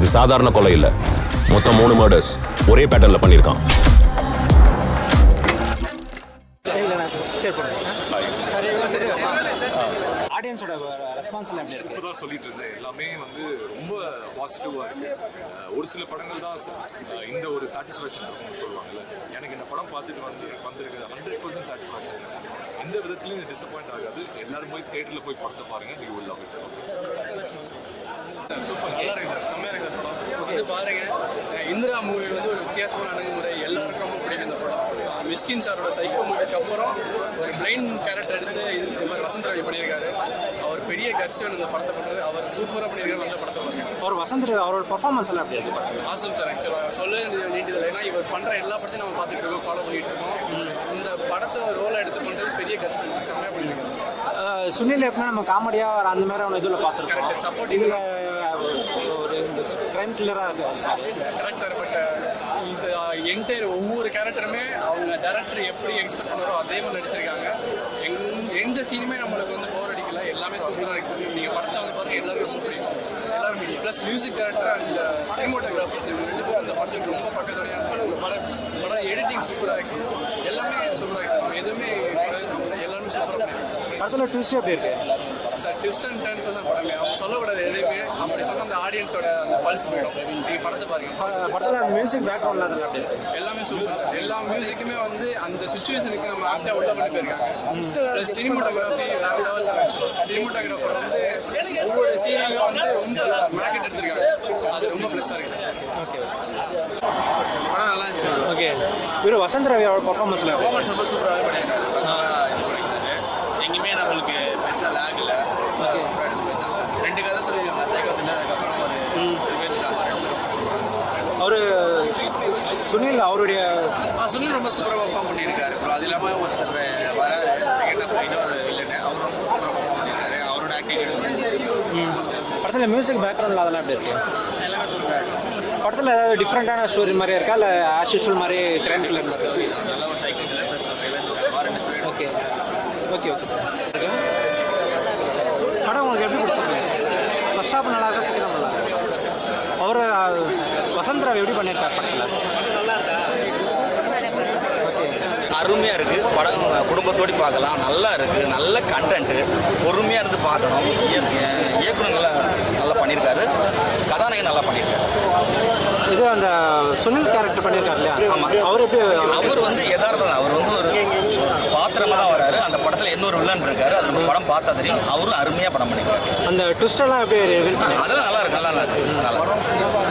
இது சாதாரண கொலை இல்லை, மொத்தம் 3 மர்டர்ஸ் ஒரே பேட்டர்னில் பண்ணியிருக்கான். ஆடியன்ஸோட ரெஸ்பான்ஸ்லாம் எப்படி இருக்கு? இப்போதான் சொல்லிட்டு இருந்தேன், எல்லாமே வந்து ரொம்ப பாசிட்டிவாக இருக்கு. ஒரு சில படங்கள் தான் இந்த ஒரு சாட்டிஸ்ஃபேக்ஷன் இருக்கும்னு சொல்லுவாங்கல்ல. எனக்கு இந்த படம் பார்த்துட்டு வந்திருக்கு 100% சாட்டிஸ்ஃபேக்ஷன். எந்த விதத்துலையும் டிசப்பாயிண்ட் ஆகாது. எல்லாரும் போய் தேட்டரில் போய் படத்தை பாருங்க, you will love it. Super, நல்லா இருக்கு சார், செம்மையாக இருக்கு சார் படம். வந்து பாருங்க, இந்திரா மூவி வந்து ஒரு வித்தியாசமான அணுகுமுறை, எல்லாருக்கும் ரொம்ப பிடிக்கும் இந்த படம். மிஸ்கின் சாரோட சைக்கோ மூவிக்கு அப்புறம் ஒரு பிரெயின் கேரக்டர் எடுத்து இந்த மாதிரி வசந்த் ரவி பண்ணியிருக்காரு. அவர் பெரிய கட்ஸ் வேணும் இந்த படத்தை பண்ணுறது, அவர் சூப்பராக பண்ணியிருக்காரு. அந்த படத்தை பாருங்க. அவர் வசந்த் அவரோட பர்ஃபார்மன்ஸ் எல்லாம் எப்படி இருக்கு? ஆசம் சார், ஆக்சுவலாக சொல்ல வேண்டியதில்லை. ஏன்னா இவர் பண்ணுற எல்லா படத்தையும் நம்ம பார்த்துட்டு இருக்கோம், ஃபாலோ பண்ணிட்டு இருக்கோம். இந்த படத்தை ரோலை எடுத்து பண்ணுறது பெரிய கட்ஸ் வேணும், செம்மையாக பண்ணியிருக்காரு. சுனில் எப்படின்னா நம்ம காமெடியாக அந்த மாதிரி அவனை இதில் பார்த்துருக்கோம். சப்போர்ட்டிவ் ஒரு கிரைம் கில்லராக இருக்கு. கரெக்ட் சார், பட் இது என்டையர் ஒவ்வொரு கேரக்டருமே அவங்க டேரக்டர் எப்படி எக்ஸ்பெக்ட் பண்ணுறோ அதே மாதிரி நடிச்சிருக்காங்க. எந்த சீனுமே நம்மளுக்கு வந்து போர் அடிக்கல, எல்லாமே சூப்பராக இருக்குது. நீங்கள் படத்தை வந்து பாருங்கள், எல்லாருக்கும் ரொம்ப பிடிக்கும். எல்லாரும் பிடிக்கும். Plus music director and cinematographers இவங்க 2 பேரும் அந்த படத்துக்கு ரொம்ப பக்கத்தோடையான படம் எடிட்டிங் சூப்பராக இருக்குது. எல்லாமே சூப்பராக இருக்குது சார். எதுவுமே எல்லாருமே சூப்பராக இருக்குது. படத்தில் ட்விஸ்ட் எப்படி இருக்கு சார்? ட்விஸ்ட் அண்ட் டர்ன்ஸ் தான் படங்க, அவங்க சொல்லக்கூடாது எதுவுமே. அப்படி சொன்னால் அந்த ஆடியன்ஸோட அந்த பல்ஸ் போயிடும். நீங்கள் படத்தை பாருங்க. படத்தில் மியூசிக் பேக்ரவுண்டில் அதெல்லாம் எப்படி இருக்கு? எல்லாமே சூப்பர் சார். எல்லா மியூசிக்குமே வந்து அந்த சுச்சுவேஷனுக்கு நம்ம ஆக்டாக உள்ள பண்ணி போயிருக்காங்க. சினிமோட்டோகிராஃபி வேற லெவல் சார். ஆக்சுவலாக சினிமோட்டோகிராஃபர் வந்து ஒவ்வொரு சீனையுமே வந்து ரொம்ப மார்க்கெட் எடுத்திருக்காங்க. அது ரொம்ப ப்ளஸ்ஸாக இருக்குது சார். ஓகே, படம் நல்லா இருந்துச்சு. ஓகே. இவர் வசந்த் ரவி அவரோட பர்ஃபார்மன்ஸில் ரொம்ப சூப்பராகவே பண்ணியிருக்காரு. எங்கேயுமே நம்மளுக்கு பெருசாக லேக் இல்லை. 2 கதை சொல்லியிருக்காங்க, சைக்கோத்தில். அதுக்கப்புறம் ஒரு ரிவெஞ்ச் அவர் சுனில் அவருடைய சுனில் ரொம்ப சூப்பராக பர்ஃபார்ம் பண்ணியிருக்காரு. அப்புறம் அது இல்லாமல் ஒருத்தர் வராரு செகண்ட் ஹாஃப் இன்னொரு இல்லைன்னு, அவர் ரொம்ப சூப்பராக பர்ஃபார்ம் பண்ணியிருக்காரு. அவரோட ஆக்டிங் படத்தில் மியூசிக் பேக்ரவுண்டில் அதெல்லாம் எப்படி இருக்கு? எல்லாமே சூப்பராக இருக்குது. படத்தில் ஏதாவது டிஃப்ரெண்ட்டான ஸ்டோரி மாதிரியா இருக்கா, இல்லை ஆஸ் யூஷுவல் மாதிரி கிரைம் கில்லர்? நல்ல ஒரு cycle plus okay okay okay. படம் உங்களுக்கு எப்படி பிடிச்சிருக்கு? ஃபர்ஸ்ட் ஹாஃப் நல்லா இருக்கா, செகண்ட் ஹாஃப் நல்லா இருக்கா? அவர் வசந்த் ராவ் எப்படி பண்ணியிருக்கார் படத்தில்? அருமையாக இருக்குது படம், குடும்பத்தோடு பார்க்கலாம். நல்லா இருக்குது, நல்ல கண்டென்ட்டு, பொறுமையாக இருந்து பார்க்கணும். இயக்குனர் நல்லா பண்ணியிருக்காரு, கதாநாயகன் நல்லா பண்ணியிருக்காரு. இது அந்த சுனில் கேரக்டர் பண்ணியிருக்காரு இல்லையா? ஆமாம். அவர் எப்படி? அவர் வந்து யதார்த்தம், அவர் வந்து ஒரு பாத்திரமாக தான் வராரு. அந்த படத்தில் இன்னொரு வில்லன் இருக்காரு, அது நம்ம படம் பார்த்தா தெரியும். அவரும் அருமையாக படம் பண்ணியிருக்காரு. அந்த ட்விஸ்டெல்லாம் எப்படி? அதெல்லாம் நல்லா இருக்கு, நல்லா இருக்கு.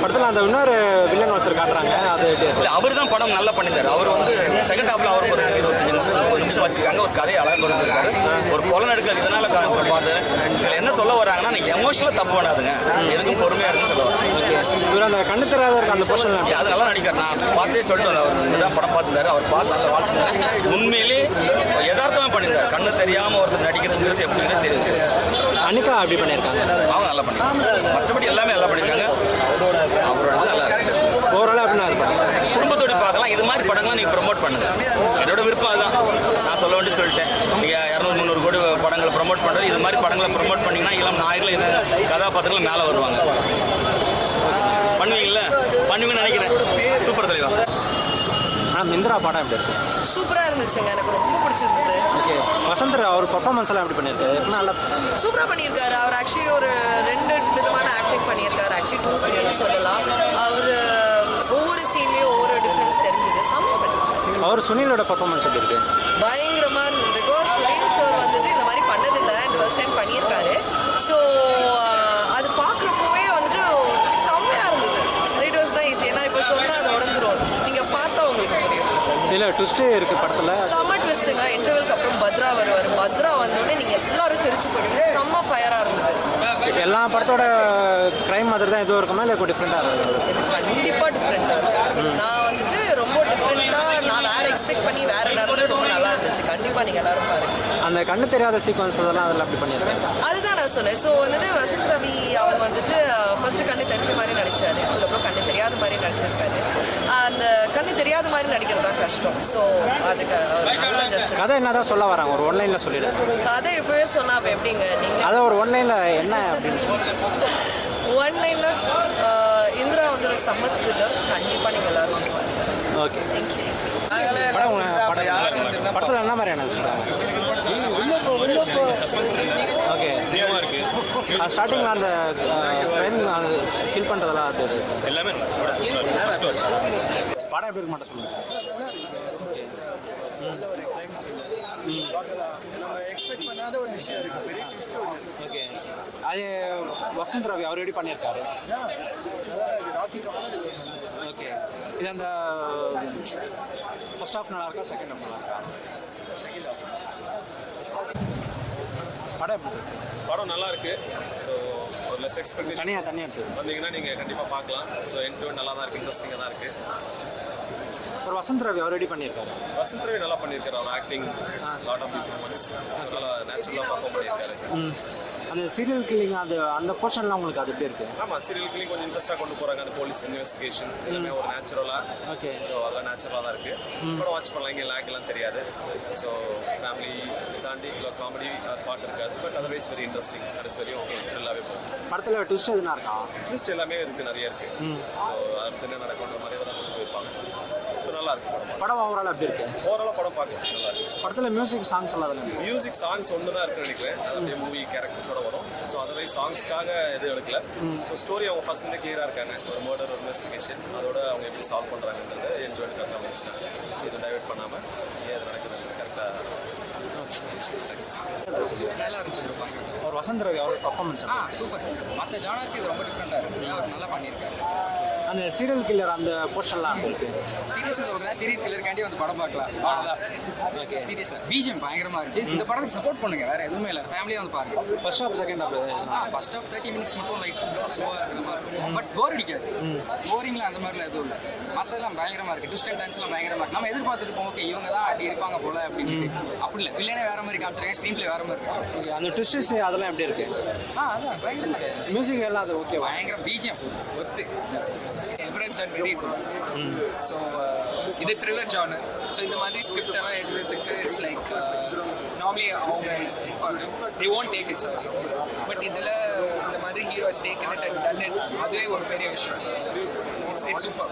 படத்தில் அந்த இன்னொரு வில்லன் ஒருத்தர் காட்டுறாங்க, அது அவர் தான் படம் நல்லா பண்ணியிருக்காரு. அவர் வந்து செகண்ட் ஹாஃபில் அவருக்கு ஒரு 25-30 நிமிஷம் வச்சிருக்காங்க. ஒரு கதையை அழகாக கொண்டு வந்திருக்காரு. ஒரு கொலை நடக்கல் இதனால் பார்த்து இதில் என்ன சொல்ல வராங்கன்னா, நீங்கள் எமோஷனலாக தப்பு பண்ணாதுங்க, எதுக்கும் பொறுமையாக இருக்குன்னு சொல்ல வராங்க. இவர் அந்த கண்ணு தெரியாத அந்த போர்ஷன் அது நல்லா நடிக்கார். நான் பார்த்தே சொல்லிட்டு அவர் இதுதான் படம் பார்த்துருந்தாரு. அவர் பார்த்து நல்லா வாழ்த்து உண்மையிலே யதார்த்தமாக பண்ணியிருந்தார். கண்ணு தெரியாமல் ஒருத்தர் நடிக்கிறதுங்கிறது எப்படின்னு தெரியுது. அனிகா அப்படி பண்ணியிருக்காங்க, அவங்க நல்லா பண்ணியிருக்காங்க. மற்றபடி எல்லாமே நல்லா பண்ணியிருக்காங்க. அவரோட நல்லா இருக்கு. ஓவராலாக அப்படின்னா குடும்பத்தோடு பார்க்கலாம். இது மாதிரி படங்கள்லாம் நீங்கள் ப்ரொமோட் பண்ணுங்க. என்னோட விருப்பம் அதுதான். நான் சொல்ல வேண்டிய சொல்லிட்டேன். நீங்கள் 200-300 கோடி படங்களை ப்ரொமோட் பண்ணுறது, இது மாதிரி படங்களை ப்ரொமோட் பண்ணிங்கன்னா இளம் நாயகில் இந்த கதாபாத்திரங்கள் மேலே வருவாங்க. பண்ணுவீங்களா? பண்ணுவீங்கன்னு நினைக்கிறேன். சூப்பர் தலைவா. ஆனால் இந்திரா படம் எப்படி இருக்கு? சூப்பராக இருந்துச்சுங்க, எனக்கு ரொம்ப பிடிச்சிருந்தது. ஓகே. வசந்த் அவர் பர்ஃபார்மன்ஸ் எல்லாம் எப்படி பண்ணியிருக்காரு? நல்லா சூப்பராக பண்ணியிருக்காரு. அவர் ஆக்சுவலி ஒரு 2 விதமான ஆக்டிங் பண்ணியிருக்காரு. ஆக்சுவலி 2-3 சொல்லலாம். அவர் ஒவ்வொரு சீன்லேயும் ஒவ்வொரு டிஃப்ரென்ஸ் தெரிஞ்சுது. செம்மையாக பண்ணியிருக்காரு. அவர் சுனிலோட பர்ஃபார்மன்ஸ் எப்படி இருக்கு? பயங்கரமாக இருந்தது. பிகாஸ் சுனில் சார் வந்துட்டு இந்த மாதிரி பண்ணதில்லை, அண்ட் ஃபர்ஸ்ட் டைம் பண்ணியிருக்காரு. ஸோ அது பார்க்குறப்போவே வந்துட்டு செம்மையாக இருந்தது. It was nice. ஏன்னா இப்போ சொன்னால் அது உடஞ்சிரும், நீங்கள் பார்த்தா உங்களுக்கு புரியும். இல்லை ட்விஸ்ட்டே இருக்குது படத்தில். செம்ம ட்விஸ்ட்டுங்க. இன்டர்வெலுக்கு அப்புறம் பத்ரா வருவார். பத்ரா வந்தோடனே நீங்கள் எல்லாரும் தெரிச்சு போயிடுவீங்க. செம்ம ஃபயராக இருந்தது. எல்லா படத்தோட க்ரைம் மாதிரி தான் எதுவும் இருக்குமா, இல்லை டிஃப்ரெண்ட்டாக இருக்குது? இது கண்டிப்பாக டிஃப்ரெண்ட்டாக இருக்கும். நான் வந்துட்டு ரொம்ப டிஃப்ரெண்ட்டாக நான் வேறு எக்ஸ்பெக்ட் பண்ணி வேறு நடந்து ரொம்ப நல்லா இருந்துச்சு. கண்டிப்பாக நீங்கள் எல்லாரும் பாருங்கள். அந்த கண்ணு தெரியாத சீக்வன்ஸ் அதெல்லாம் அதில் அப்படி பண்ணியிருக்காங்க. அதுதான் நான் சொன்னேன். ஸோ வந்துட்டு வசந்த் ரவி அவங்க வந்துட்டு ஃபர்ஸ்ட்டு கண்ணு தெரிஞ்ச மாதிரி நடித்தார், அதுக்கப்புறம் கண்ணு தெரியாத மாதிரி நடிச்சிருக்காரு. அந்த கண்ணு தெரியாத மாதிரி நடிக்கிறது தான் கஷ்டம். ஸோ அதுக்கு நல்லா ஜஸ்டிஸ். கதை என்ன தான் சொல்ல வராங்க? ஒரு ஒன்லைனில் சொல்லிடுறேன். கதை எப்போவே சொன்னால் அப்போ எப்படிங்க நீங்கள்? அதை ஒரு ஒன்லைனில் என்ன அப்படின்னு ஒன்லைனில் இந்த செம்ம த்ரில்லர். கண்டிப்பாக நீங்கள் எல்லாரும் ஓகே. தேங்க்யூ. படத்தில் என்ன மாதிரியான விஷயம்? ஓகே. ஸ்டார்டிங்கில் அந்த ட்ரெயின் கில் பண்ணுறதெல்லாம் அது எல்லாமே படம் எப்படி இருக்க மாட்டேன் சொல்லுங்கள். நம்ம எக்ஸ்பெக்ட் பண்ணாத ஒரு விஷயம் இருக்கு. பெரிய ட்விஸ்டும் ஓகே. அது வசந்த் ரவி அவர் ரெடி பண்ணியிருக்காரு. நல்லா இருக்கு. ராக்கி கப்பல் ஓகே. இது அந்த ஃபர்ஸ்ட் ஹாஃப் நல்லா இருக்கா, செகண்ட் ஹாஃப் நல்லா இருக்கா? செகண்ட் ஹாஃப் படம் எப்படி இருக்கு? படம் நல்லா இருக்கு. ஸோ ஒரு லெஸ் எக்ஸ்பெக்டேஷன் தனியாக இருக்குது. வந்தீங்கன்னா நீங்கள் கண்டிப்பாக பார்க்கலாம். ஸோ எண்ட் டு நல்லா தான் இருக்குது, இன்ட்ரெஸ்டிங்காக தான் இருக்குது. ஒரு வசந்த் ரவி அவர் ரெடி பண்ணியிருக்காரு. வசந்த் ரவி நல்லா பண்ணியிருக்காரு. அவர் ஆக்டிங், லாட் ஆஃப் இம்ப்ரூவ்மெண்ட்ஸ், நல்லா நேச்சுரலாக பர்ஃபார்ம் பண்ணியிருக்காரு. அந்த சீரியல் கில்லிங் அந்த போர்ஷன்லாம் உங்களுக்கு அது எப்படி இருக்குது? ஆமாம், சீரியல் கில்லிங் கொஞ்சம் இன்ட்ரெஸ்ட்டாக கொண்டு போகிறாங்க. அந்த போலீஸ் இன்வெஸ்டிகேஷன் எல்லாமே ஒரு நேச்சுரலாக. ஓகே. ஸோ அதெல்லாம் நேச்சுரலாக தான் இருக்குது. படம் வாட்ச் பண்ணலாம், இங்கே லேக்லாம் தெரியாது. ஸோ ஃபேமிலி தாண்டி இல்லை காமெடி பாட்டு இருக்காது. But otherwise very interesting. கடைசி வரையும் ஓகே, த்ரில்லாகவே போகும். படத்தில் ட்விஸ்ட் எதுனா இருக்கா? ட்விஸ்ட் எல்லாமே இருக்குது, நிறைய இருக்குது. ஸோ அடுத்து என்ன நடக்குன்ற மாதிரி தான் கொண்டு போயிருப்பாங்க. ஸோ நல்லா இருக்கு படம். படம் ஓவரால் எப்படி இருக்கு? ஓவராலாக படம் பார்க்கலாம், நல்லா இருக்கு. படத்தில் மியூசிக் சாங்ஸ் எல்லாம் அதில் மியூசிக் சாங்ஸ் ஒன்று தான் இருக்குன்னு நினைக்கிறேன். அது அப்படியே மூவி கேரக்டர்ஸோட வரும். ஸோ அதர்வைஸ் சாங்ஸ்க்காக எதுவும் எடுக்கல. ஸோ ஸ்டோரி அவங்க ஃபர்ஸ்ட்லேருந்து கிளியராக இருக்காங்க. ஒரு மர்டர், ஒரு இன்வெஸ்டிகேஷன், அதோட அவங்க எப்படி சால்வ் பண்ணுறாங்கன்றது எண்ட் டு எண்ட் கரெக்டாக முடிச்சிட்டாங்க. இது டைவர்ட் பண்ணாமல் ஏன் அது நடக்குது கரெக்டாக. நல்லா இருந்துச்சு. ஒரு வசந்த் ரவி அவர் பர்ஃபார்மன்ஸ் சூப்பர். மற்ற ஜானருக்கு இது ரொம்ப டிஃப்ரெண்ட்டாக இருக்குது. அவர் நல்லா பண்ணியிருக்காரு. அந்த சீரியல் கில்லர் அந்த போர்ஷன்லாம் இருக்கு. சீரியஸாக சொல்கிறேன், சீரியல் கில்லருக்காண்டி வந்து படம் பார்க்கலாம். அவ்வளோதான். ஓகே. சீரியஸாக பிஜிஎம் பயங்கரமாக இருந்துச்சு. இந்த படத்துக்கு சப்போர்ட் பண்ணுங்க, வேறு எதுவுமே இல்லை. ஃபேமிலியாக வந்து பாருங்க. First half second half first half 30 minutes மட்டும் லைட் ஸ்லோவாக இருக்கிற மாதிரி இருக்கும். பட் போர் அடிக்காது. போரிங்கில் அந்த மாதிரிலாம் எதுவும் இல்லை. மற்றதெல்லாம் பயங்கரமாக இருக்குது. ட்விஸ்ட் அண்ட் டர்ன்ஸ்லாம் பயங்கரமாக இருக்குது. நம்ம எதிர்பார்த்துட்டு போவோம், ஓகே இவங்க தான் அப்படி இருப்பாங்க போல அப்படின்னு. அப்படி இல்லை, வில்லனே வேறு மாதிரி காமிச்சிருக்காங்க, ஸ்க்ரீன் பிளே வேறு மாதிரி இருக்கு. ஓகே. அந்த ட்விஸ்டஸ் அதெல்லாம் எப்படி இருக்கு? அதான் பயங்கரமாக இருக்குது. மியூசிக் எல்லாம் அது ஓகே. பயங்கர BGM worth. Average and very good. So இது த்ரில்லர் ஜானர். ஸோ இந்த மாதிரி ஸ்கிரிப்ட் எல்லாம் எழுதுறதுக்கு இட்ஸ் லைக் நார்மலி அவங்க they won't take it sorry. But இதில் இந்த மாதிரி hero taken it and done it, அதுவே ஒரு பெரிய விஷயம். So it's super.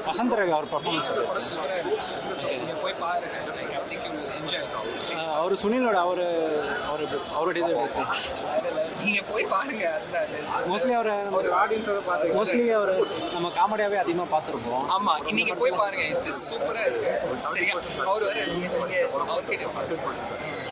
Vasanth Ravi அவர் பர்ஃபார்மன்ஸ் சூப்பராக இருந்துச்சு. நீங்கள் போய் பாருங்க. Like I think you will enjoy. அவர் சுனிலோட அவருடைய இது இருக்கு. நீங்கள் போய் பாருங்க. மோஸ்ட்லி அவர் மோஸ்ட்லி அவர் நம்ம காமெடியாகவே அதிகமாக பார்த்துருப்போம். ஆமாம், இன்னைக்கு போய் பாருங்க. இது சூப்பராக இருக்கு. சரியா அவர் அவர்கிட்ட